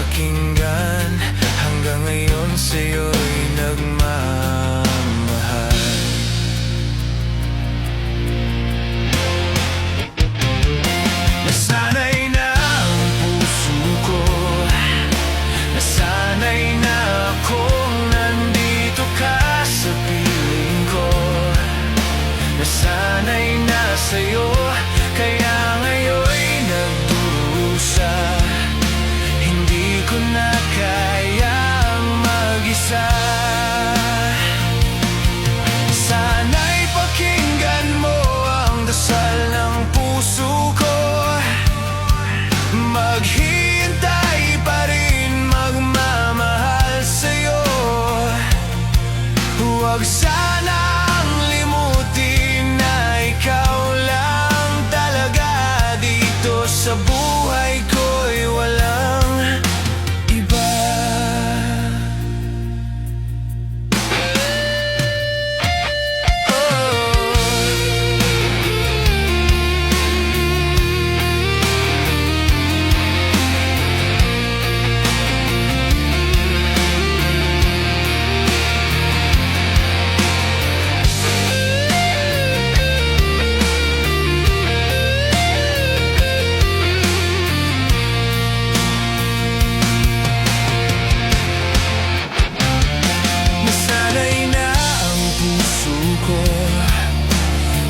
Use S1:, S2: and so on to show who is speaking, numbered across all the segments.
S1: pakinggan, hanggang ngayon sa'yo'y nagmamahal. Nasanay na ang puso ko, nasanay na akong nandito ka sa piling ko. Nasanay na sa'yo, kaya ngayon'y nagdurusa. Hindi ko na kayang mag-isa. Sana'y pakinggan mo ang dasal ng puso ko. Maghihintay pa rin magmamahal sa'yo. Huwag sanang limutin na ikaw lang talaga dito sa buhay ko'y walang iba.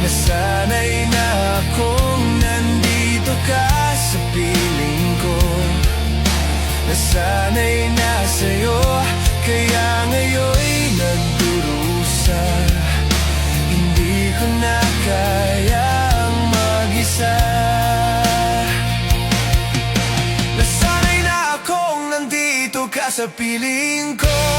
S1: Nasanay na akong nandito ka sa piling ko. Nasanay na sa'yo, kaya ngayon'y nagdurusa. Hindi ko na kayang mag-isa. Nasanay na akong nandito ka sa piling ko.